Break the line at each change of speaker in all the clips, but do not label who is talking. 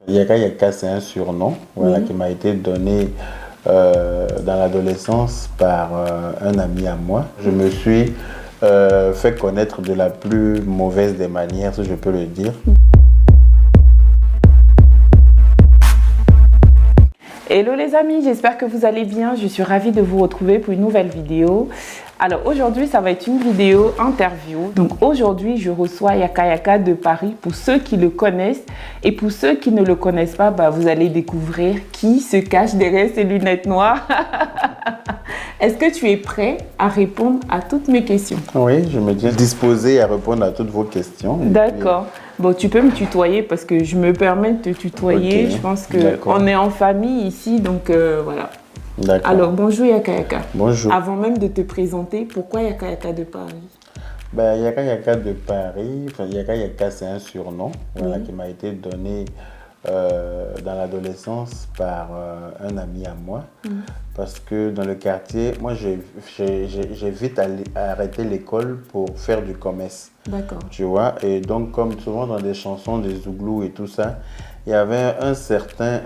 Yaka Yaka, c'est un surnom voilà, qui m'a été donné dans l'adolescence par un ami à moi. Je me suis fait connaître de la plus mauvaise des manières, si je peux le dire.
Hello les amis, j'espère que vous allez bien. Je suis ravie de vous retrouver pour une nouvelle vidéo. Alors aujourd'hui, ça va être une vidéo interview. Donc aujourd'hui, je reçois Yaka Yaka de Paris pour ceux qui le connaissent. Et pour ceux qui ne le connaissent pas, vous allez découvrir qui se cache derrière ses lunettes noires. Est-ce que tu es prêt à répondre à toutes mes questions?
Oui, je me tiens disposé à répondre à toutes vos questions.
D'accord. Bon, tu peux me tutoyer parce que je me permets de te tutoyer. Okay. Je pense qu'on est en famille ici, donc voilà.
D'accord.
Alors, bonjour Yaka Yaka.
Bonjour.
Avant même de te présenter, pourquoi Yaka Yaka de Paris?
Yaka Yaka de Paris, Yaka Yaka, c'est un surnom voilà, qui m'a été donné dans l'adolescence par un ami à moi. Parce que dans le quartier, moi j'ai vite arrêté l'école pour faire du commerce.
D'accord.
Tu vois, et donc comme souvent dans des chansons des Zouglous et tout ça, il y avait un certain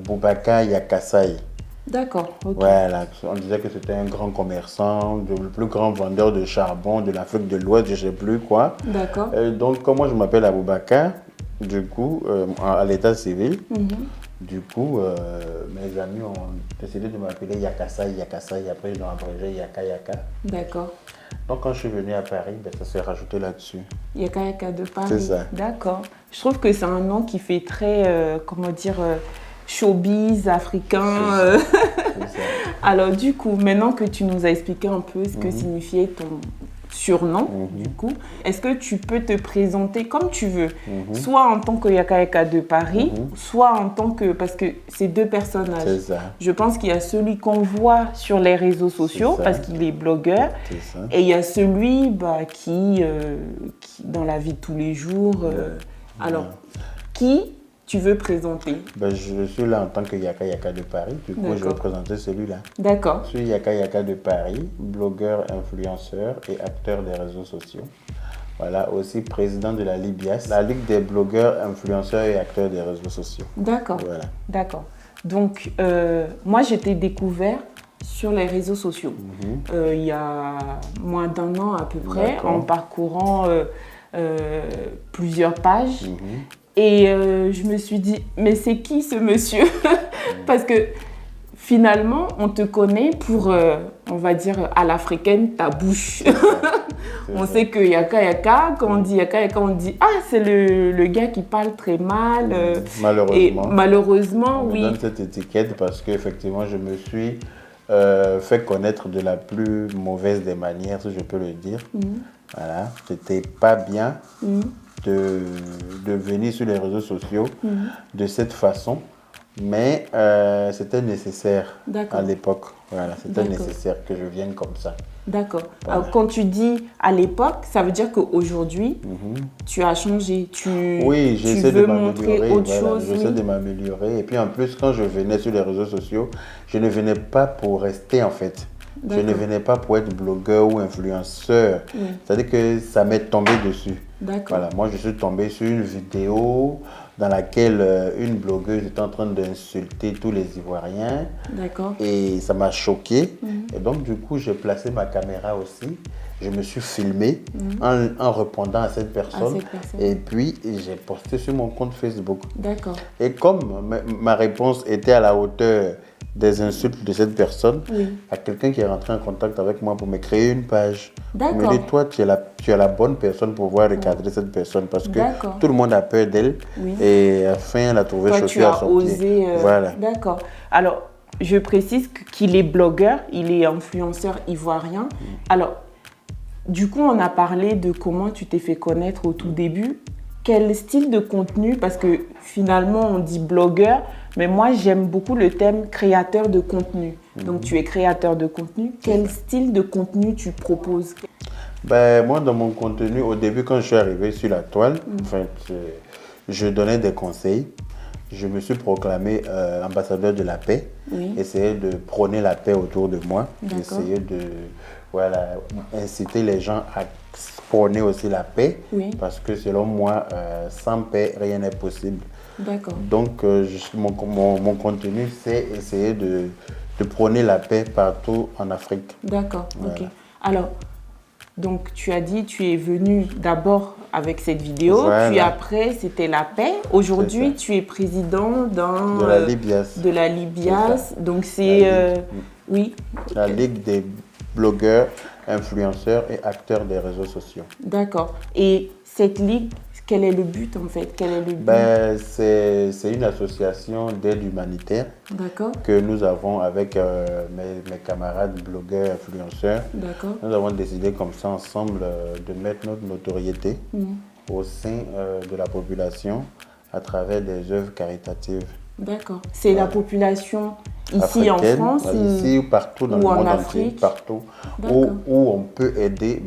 Boubacar Yakassai.
D'accord, ok.
Voilà, on disait que c'était un grand commerçant, le plus grand vendeur de charbon de l'Afrique de l'Ouest, je ne sais plus quoi.
D'accord.
Donc comme moi je m'appelle Aboubacar, du coup, à l'état civil, du coup, mes amis ont décidé de m'appeler Yakassai, Yakassai, après ils ont abrégé Yaka Yaka.
D'accord.
Donc quand je suis venu à Paris, ça s'est rajouté là-dessus.
Yaka Yaka de Paris.
C'est ça.
D'accord. Je trouve que c'est un nom qui fait très, comment dire, showbiz africain.
C'est ça.
Alors du coup, maintenant que tu nous as expliqué un peu ce que signifiait ton surnom, du coup, est-ce que tu peux te présenter comme tu veux, soit en tant que Yaka Yaka de Paris, soit en tant que, parce que c'est deux personnages.
C'est ça.
Je pense qu'il y a celui qu'on voit sur les réseaux sociaux parce qu'il est blogueur, et il y a celui qui dans la vie de tous les jours. Alors, qui tu veux présenter?
Je suis là en tant que Yaka Yaka de Paris, du coup je vais présenter celui-là.
D'accord.
Je suis Yaka Yaka de Paris, blogueur, influenceur et acteur des réseaux sociaux. Voilà, aussi président de la LIBIAS, la Ligue des blogueurs, influenceurs et acteurs des réseaux sociaux.
D'accord.
Voilà.
D'accord. Donc, moi, j'ai été découvert sur les réseaux sociaux il y a moins d'un an à peu près, en parcourant plusieurs pages. Et je me suis dit, mais c'est qui ce monsieur? Parce que finalement, on te connaît pour, on va dire, à l'africaine, ta bouche. On sait que Yaka Yaka, quand on dit Yaka Yaka, on dit, ah, c'est le gars qui parle très mal.
Malheureusement.
Et malheureusement,
on me donne cette étiquette parce qu'effectivement, je me suis fait connaître de la plus mauvaise des manières, si je peux le dire. Voilà, c'était pas bien. De venir sur les réseaux sociaux de cette façon, mais c'était nécessaire à l'époque. Voilà, c'était nécessaire que je vienne comme ça.
D'accord. Voilà. Alors, quand tu dis à l'époque, ça veut dire qu'aujourd'hui, tu as changé.
Oui, j'essaie de m'améliorer.
J'essaie
de m'améliorer. Et puis en plus, quand je venais sur les réseaux sociaux, je ne venais pas pour rester en fait. Je ne venais pas pour être blogueur ou influenceur. C'est-à-dire que ça m'est tombé dessus. Voilà, moi, je suis tombé sur une vidéo dans laquelle une blogueuse était en train d'insulter tous les Ivoiriens. Et ça m'a choqué. Et donc, du coup, j'ai placé ma caméra aussi. Je me suis filmé en répondant à cette personne. Et puis, j'ai posté sur mon compte Facebook. Et comme ma réponse était à la hauteur des insultes de cette personne, il y a quelqu'un qui est rentré en contact avec moi pour me créer une page. Il me dit, toi, tu es la bonne personne pour pouvoir recadrer cette personne parce que tout le monde a peur d'elle. Et enfin, elle a trouvé chaussure à son pied. Voilà.
D'accord. Alors, je précise qu'il est blogueur, il est influenceur ivoirien. Alors, du coup, on a parlé de comment tu t'es fait connaître au tout début. Quel style de contenu? Parce que finalement, on dit blogueur, mais moi, j'aime beaucoup le thème créateur de contenu. Donc, tu es créateur de contenu. Quel style de contenu tu proposes?
Moi, dans mon contenu, au début, quand je suis arrivé sur la toile, en fait, je donnais des conseils. Je me suis proclamé ambassadeur de la paix. Essayer de prôner la paix autour de moi. Essayer de inciter les gens à prôner aussi la paix. Parce que selon moi, sans paix, rien n'est possible.
D'accord.
Donc, mon contenu, c'est essayer de prôner la paix partout en Afrique.
D'accord,
Voilà.
ok. Alors, donc tu as dit, tu es venu d'abord avec cette vidéo,
Voilà.
puis après c'était la paix. Aujourd'hui, tu es président
De la Libias.
De la Libias. Donc c'est... oui.
La Ligue des blogueurs, influenceurs et acteurs des réseaux sociaux.
D'accord. Et cette ligue, quel est le but en fait? Quel est le but?
C'est une association d'aide humanitaire que nous avons avec mes camarades blogueurs, influenceurs. Nous avons décidé comme ça ensemble de mettre notre notoriété au sein de la population à travers des œuvres caritatives.
D'accord. C'est la population ici
africaine,
en France
ici ou partout dans le monde entier, partout où on peut aider,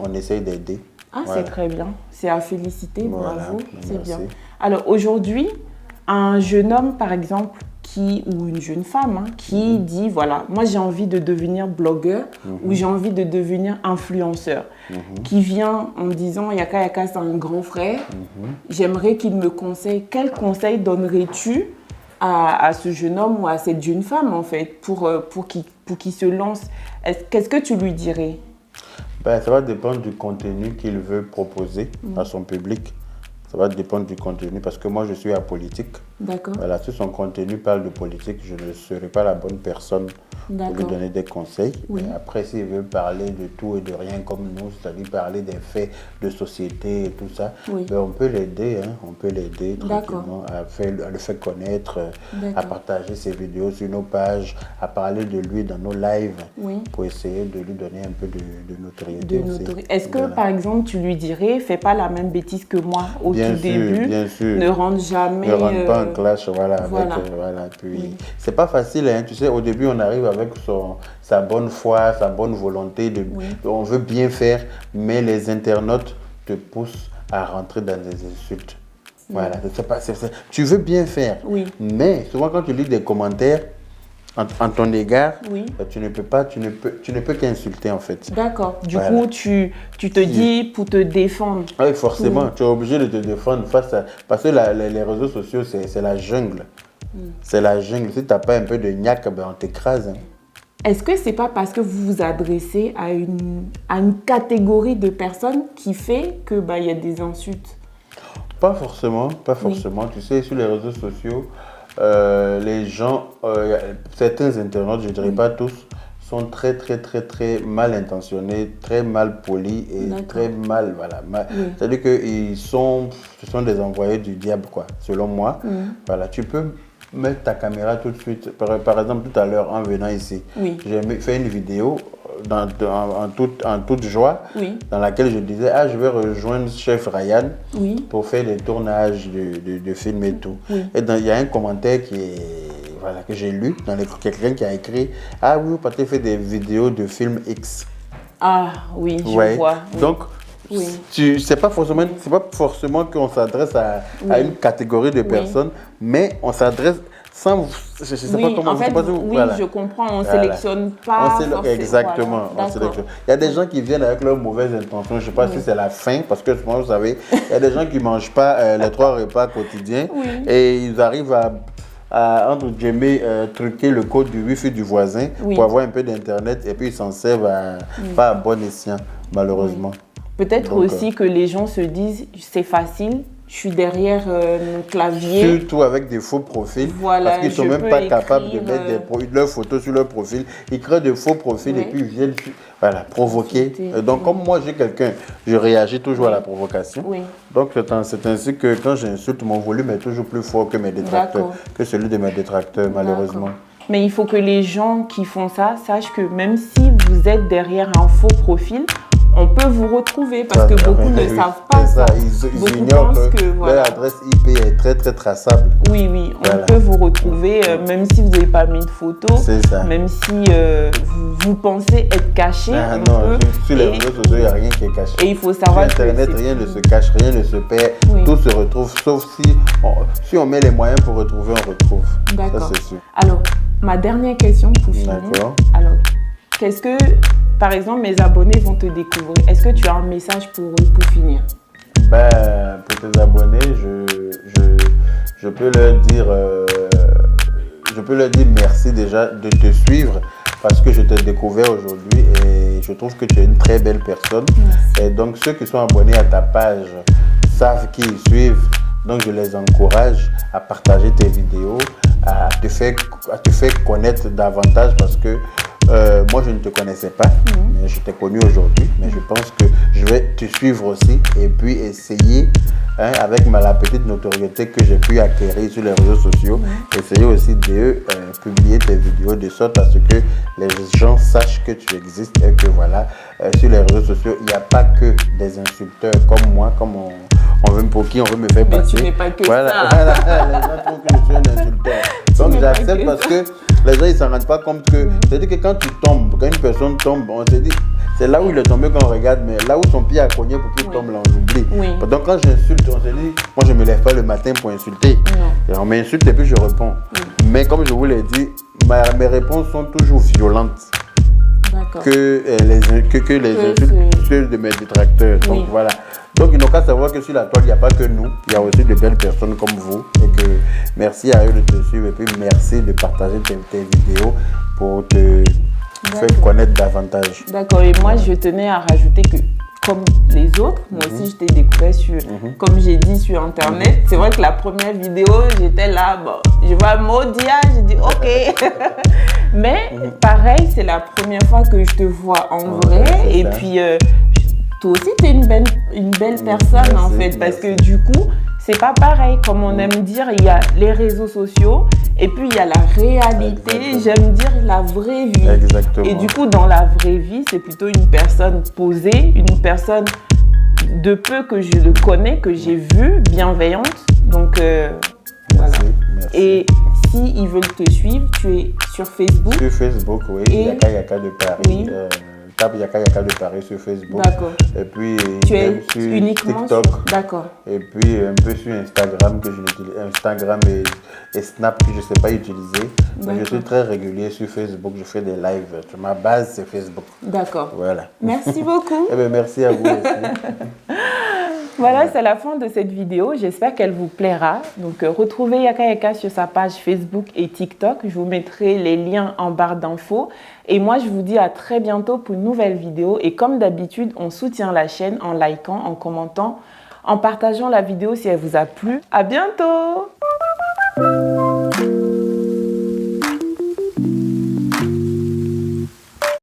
on essaye d'aider.
Ah, c'est très bien. C'est à féliciter, bravo, c'est bien.
Merci.
Alors aujourd'hui, un jeune homme, par exemple, ou une jeune femme, qui dit, voilà, moi j'ai envie de devenir blogueur ou j'ai envie de devenir influenceur, qui vient en disant, Yaka Yaka, c'est un grand frère, j'aimerais qu'il me conseille. Quel conseil donnerais-tu à ce jeune homme ou à cette jeune femme, en fait, pour qu'il se lance? Qu'est-ce que tu lui dirais?
Ça va dépendre du contenu qu'il veut proposer à son public. Ça va dépendre du contenu parce que moi, je suis apolitique.
D'accord.
Voilà, si son contenu parle de politique, je ne serai pas la bonne personne pour lui donner des conseils.
Oui.
Et après, s'il veut parler de tout et de rien comme nous, c'est-à-dire parler des faits de société et tout ça, on peut l'aider. On peut l'aider tranquillement à le faire connaître, à partager ses vidéos sur nos pages, à parler de lui dans nos lives pour essayer de lui donner un peu de notoriété.
Est-ce que, par exemple, tu lui dirais, fais pas la même bêtise que moi au tout début,
bien sûr.
Ne rentre jamais...
Ne rentre pas en clash, Puis, c'est pas facile, tu sais, au début, on arrive avec sa bonne foi, sa bonne volonté, on veut bien faire, mais les internautes te poussent à rentrer dans des insultes. Voilà, tu veux bien faire, mais souvent quand tu lis des commentaires, en ton égard, tu ne peux qu'insulter en fait.
D'accord. Du coup, tu te dis pour te défendre.
Oui, forcément. Tu es obligé de te défendre parce que les réseaux sociaux, c'est la jungle. C'est la jungle. Si tu n'as pas un peu de gnaque, on t'écrase.
Est-ce que c'est pas parce que vous vous adressez à une catégorie de personnes qui fait que y a des insultes?
Pas forcément. Tu sais, sur les réseaux sociaux, les gens, certains internautes, je ne dirais pas tous, sont très mal intentionnés, très mal polis et très mal, C'est-à-dire que ce sont des envoyés du diable, quoi, selon moi. Voilà, tu peux mettre ta caméra tout de suite. Par exemple, tout à l'heure, en venant ici, j'ai fait une vidéo en toute joie, dans laquelle je disais, je vais rejoindre Chef Ryan pour faire des tournages de films et tout. Et il y a un commentaire que j'ai lu, quelqu'un qui a écrit, oui, vous partez faire des vidéos de films X.
Ah oui, je vois.
Donc, c'est pas forcément qu'on s'adresse à une catégorie de personnes, mais on s'adresse sans... Je sais pas comment...
En fait, je comprends, on ne sélectionne pas.
Exactement. Il y a des gens qui viennent avec leurs mauvaises intentions. Je ne sais pas si c'est la faim, parce que souvent, vous savez, il y a des gens qui ne mangent pas les 3 repas quotidiens et ils arrivent à entre guillemets, truquer le code du Wi-Fi du voisin pour avoir un peu d'internet et puis ils s'en servent pas à bon escient, malheureusement.
Peut-être aussi que les gens se disent c'est facile, je suis derrière mon clavier.
Surtout avec des faux profils, parce qu'ils ne sont même pas capables de mettre leurs photos sur leur profil. Ils créent de faux profils et puis ils viennent provoquer. Donc comme moi j'ai quelqu'un, je réagis toujours à la provocation. Donc c'est ainsi que quand j'insulte, mon volume est toujours plus fort que mes détracteurs, que celui de mes détracteurs, malheureusement.
Mais il faut que les gens qui font ça sachent que même si vous êtes derrière un faux profil, on peut vous retrouver parce que beaucoup ne savent pas ça.
Ils ignorent que leur adresse IP est très traçable.
Oui, on peut vous retrouver même si vous n'avez pas mis de photo, même si vous pensez être caché.
Sur les réseaux sociaux, il n'y a rien qui est caché.
Et il faut savoir
sur Internet, rien ne se cache, rien ne se perd, tout se retrouve, sauf si on met les moyens pour retrouver, on retrouve.
D'accord.
Ça, c'est sûr.
Alors, ma dernière question pour finir. Alors, qu'est-ce que... Par exemple, mes abonnés vont te découvrir. Est-ce que tu as un message pour eux pour finir?
Pour tes abonnés, je peux leur dire merci déjà de te suivre parce que je t'ai découvert aujourd'hui et je trouve que tu es une très belle personne.
Merci.
Et donc ceux qui sont abonnés à ta page savent qu'ils suivent. Donc je les encourage à partager tes vidéos, à te faire connaître davantage parce que moi je ne te connaissais pas, mais je t'ai connu aujourd'hui. Mais je pense que je vais te suivre aussi et puis essayer, avec la petite notoriété que j'ai pu acquérir sur les réseaux sociaux, essayer aussi de publier tes vidéos de sorte à ce que les gens sachent que tu existes et que voilà, sur les réseaux sociaux, il n'y a pas que des insulteurs comme moi, comme pour qui on veut me faire passer.
Mais tu n'es pas que
voilà,
ça.
Voilà, les gens trouvent que je suis un insulteur. Donc j'accepte parce que les gens ils s'en rendent pas compte que c'est-à-dire que quand tu tombes, quand une personne tombe, on se dit c'est là où il est tombé qu'on regarde, mais là où son pied a cogné pour qu'il tombe, là on l'oublie. Donc quand j'insulte, on se dit, moi je me lève pas le matin pour insulter. Et on m'insulte et puis je réponds. Mais comme je vous l'ai dit, mes réponses sont toujours violentes que les insultes ceux de mes détracteurs. Donc voilà. Donc ils n'ont qu'à savoir que sur la toile, il n'y a pas que nous, il y a aussi de belles personnes comme vous. Et que merci à eux de te suivre et puis merci de partager tes vidéos pour te faire connaître davantage.
D'accord, et moi je tenais à rajouter que comme les autres, moi aussi je t'ai découvert sur, comme j'ai dit sur internet. C'est vrai que la première vidéo, j'étais là, bon, je vois Maudia, j'ai dit ok. Mais pareil, c'est la première fois que je te vois en vrai. Et puis toi aussi, tu es une belle personne en fait, parce que du coup, c'est pas pareil. Comme on aime dire, il y a les réseaux sociaux et puis il y a la réalité. J'aime dire la vraie vie.
Exactement.
Et du coup, dans la vraie vie, c'est plutôt une personne posée, une personne de peu que je le connais, que j'ai vue, bienveillante. Donc, voilà.
Merci.
Et s'ils veulent te suivre, tu es sur Facebook.
Sur Facebook, oui. Yaka Yaka de Paris. Tape Yaka Yaka de Paris sur Facebook.
D'accord.
Et puis
tu es
sur
uniquement
TikTok.
D'accord.
Et puis un peu sur Instagram que je n'utilise, Instagram et Snap que je ne sais pas utiliser. Mais je suis très régulier sur Facebook, je fais des lives. Ma base c'est Facebook.
D'accord.
Voilà.
Merci beaucoup.
Eh bien, merci à vous aussi.
Voilà, c'est la fin de cette vidéo. J'espère qu'elle vous plaira. Donc, retrouvez Yaka Yaka sur sa page Facebook et TikTok. Je vous mettrai les liens en barre d'infos. Et moi, je vous dis à très bientôt pour une nouvelle vidéo. Et comme d'habitude, on soutient la chaîne en likant, en commentant, en partageant la vidéo si elle vous a plu. À bientôt!